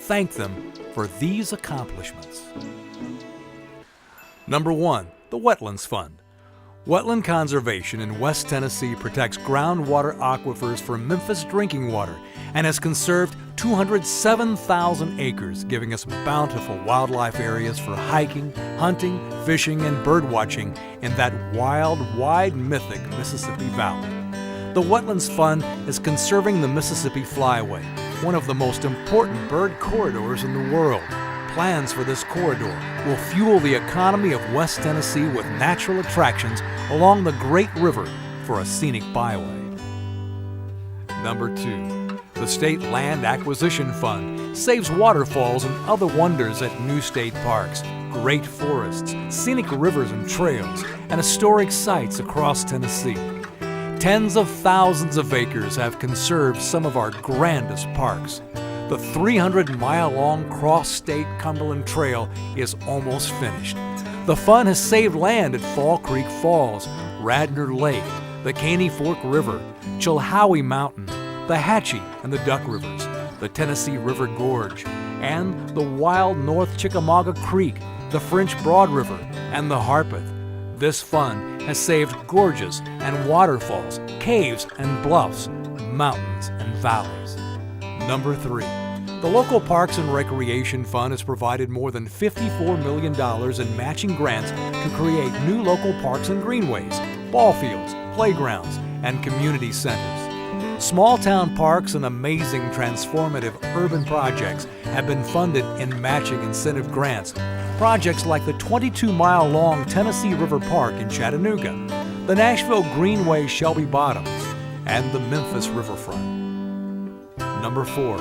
thank them for these accomplishments. Number 1, the Wetlands Fund. Wetland conservation in West Tennessee protects groundwater aquifers for Memphis drinking water and has conserved 207,000 acres, giving us bountiful wildlife areas for hiking, hunting, fishing, and birdwatching in that wild, wide, mythic Mississippi Valley. The Wetlands Fund is conserving the Mississippi Flyway, one of the most important bird corridors in the world. Plans for this corridor will fuel the economy of West Tennessee with natural attractions along the Great River for a scenic byway. Number 2, the State Land Acquisition Fund saves waterfalls and other wonders at new state parks, great forests, scenic rivers and trails, and historic sites across Tennessee. Tens of thousands of acres have conserved some of our grandest parks. The 300-mile-long cross-state Cumberland Trail is almost finished. The fund has saved land at Fall Creek Falls, Radnor Lake, the Caney Fork River, Chilhowie Mountain, the Hatchie and the Duck Rivers, the Tennessee River Gorge, and the wild North Chickamauga Creek, the French Broad River, and the Harpeth. This fund has saved gorges and waterfalls, caves and bluffs, mountains and valleys. Number 3, the local Parks and Recreation Fund has provided more than $54 million in matching grants to create new local parks and greenways, ball fields, playgrounds, and community centers. Small town parks and amazing transformative urban projects have been funded in matching incentive grants. Projects like the 22-mile-long Tennessee River Park in Chattanooga, the Nashville Greenway Shelby Bottoms, and the Memphis Riverfront. Number 4,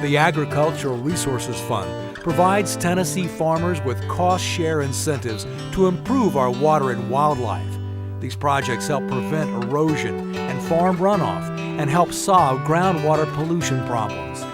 the Agricultural Resources Fund provides Tennessee farmers with cost-share incentives to improve our water and wildlife. These projects help prevent erosion and farm runoff and help solve groundwater pollution problems.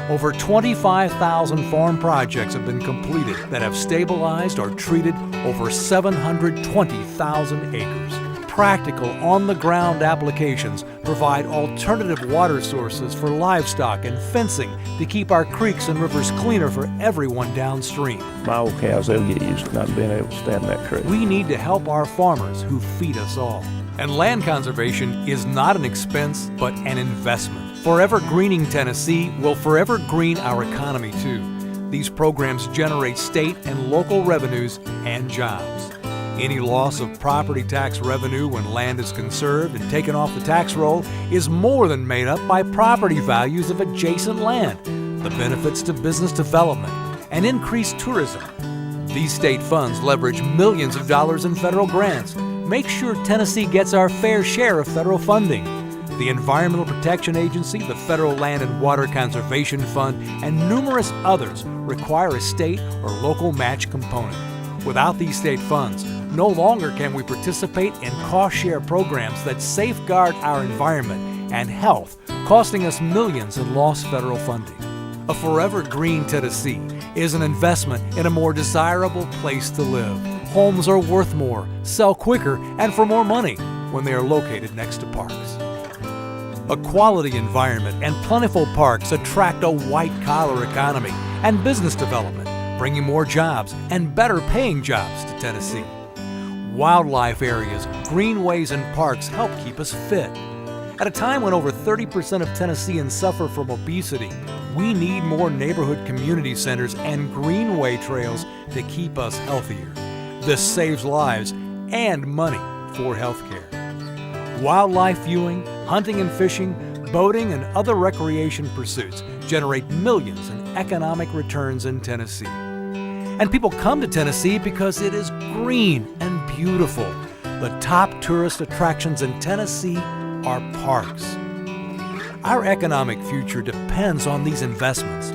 Over 25,000 farm projects have been completed that have stabilized or treated over 720,000 acres. Practical, on-the-ground applications provide alternative water sources for livestock and fencing to keep our creeks and rivers cleaner for everyone downstream. My old cows, they'll get used to not being able to stand in that creek. We need to help our farmers who feed us all. And land conservation is not an expense, but an investment. Forever Greening Tennessee will forever green our economy too. These programs generate state and local revenues and jobs. Any loss of property tax revenue when land is conserved and taken off the tax roll is more than made up by property values of adjacent land, the benefits to business development, and increased tourism. These state funds leverage millions of dollars in federal grants. Make sure Tennessee gets our fair share of federal funding. The Environmental Protection Agency, the Federal Land and Water Conservation Fund, and numerous others require a state or local match component. Without these state funds, no longer can we participate in cost-share programs that safeguard our environment and health, costing us millions in lost federal funding. A Forever Green Tennessee is an investment in a more desirable place to live. Homes are worth more, sell quicker, and for more money when they are located next to parks. A quality environment and plentiful parks attract a white-collar economy and business development, bringing more jobs and better-paying jobs to Tennessee. Wildlife areas, greenways, and parks help keep us fit. At a time when over 30% of Tennesseans suffer from obesity, we need more neighborhood community centers and greenway trails to keep us healthier. This saves lives and money for healthcare. Wildlife viewing, hunting and fishing, boating, and other recreation pursuits generate millions in economic returns in Tennessee. And people come to Tennessee because it is green and beautiful. The top tourist attractions in Tennessee are parks. Our economic future depends on these investments.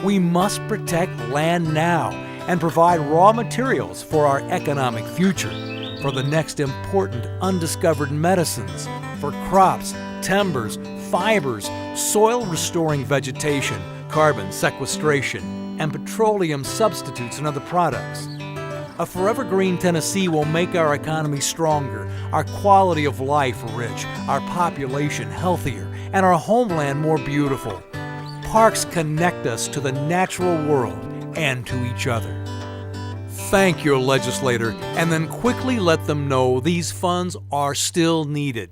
We must protect land now and provide raw materials for our economic future, for the next important undiscovered medicines, for crops, timbers, fibers, soil-restoring vegetation, carbon sequestration, and petroleum substitutes and other products. A Forever Green Tennessee will make our economy stronger, our quality of life rich, our population healthier, and our homeland more beautiful. Parks connect us to the natural world and to each other. Thank your legislator and then quickly let them know these funds are still needed.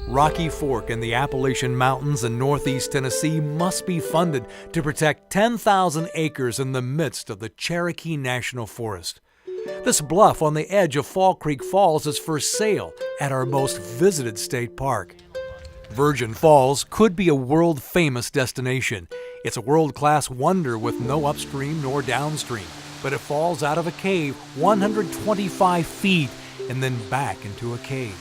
Rocky Fork and the Appalachian Mountains in northeast Tennessee must be funded to protect 10,000 acres in the midst of the Cherokee National Forest. This bluff on the edge of Fall Creek Falls is for sale at our most visited state park. Virgin Falls could be a world-famous destination. It's a world-class wonder with no upstream nor downstream, but it falls out of a cave 125 feet and then back into a cave.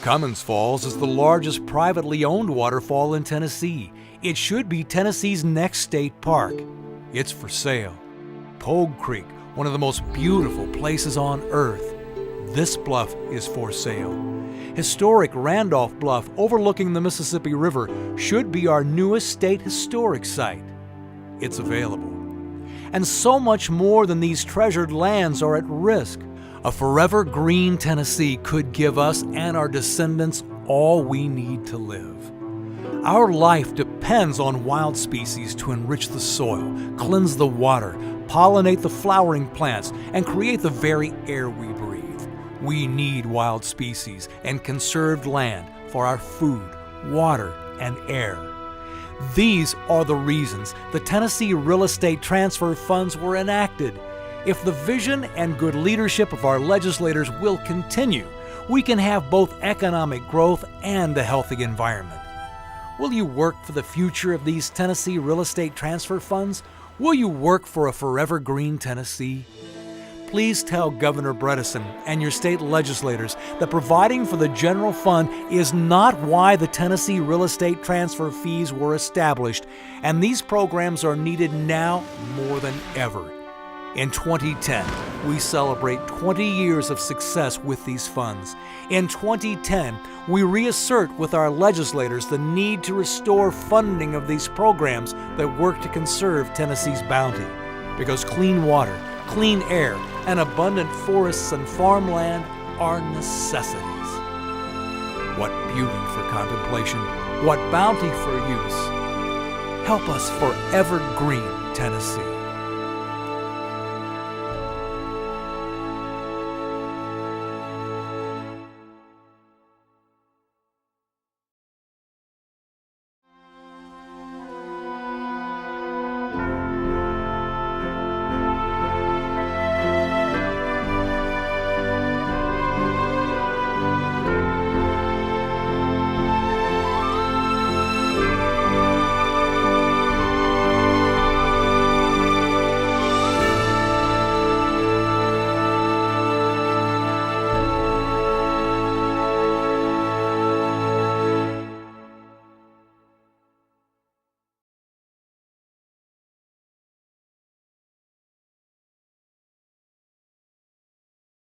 Cummins Falls is the largest privately owned waterfall in Tennessee. It should be Tennessee's next state park. It's for sale. Pogue Creek, one of the most beautiful places on earth. This bluff is for sale. Historic Randolph Bluff overlooking the Mississippi River should be our newest state historic site. It's available. And so much more than these treasured lands are at risk. A forever green Tennessee could give us and our descendants all we need to live. Our life depends on wild species to enrich the soil, cleanse the water, pollinate the flowering plants, and create the very air we breathe. We need wild species and conserved land for our food, water, and air. These are the reasons the Tennessee Real Estate Transfer Funds were enacted. If the vision and good leadership of our legislators will continue, we can have both economic growth and a healthy environment. Will you work for the future of these Tennessee Real Estate Transfer Funds? Will you work for a forever green Tennessee? Please tell Governor Bredesen and your state legislators that providing for the general fund is not why the Tennessee Real Estate Transfer fees were established, and these programs are needed now more than ever. In 2010, we celebrate 20 years of success with these funds. In 2010, we reassert with our legislators the need to restore funding of these programs that work to conserve Tennessee's bounty, because clean water, clean air, and abundant forests and farmland are necessities. What beauty for contemplation, what bounty for use. Help us forever green Tennessee.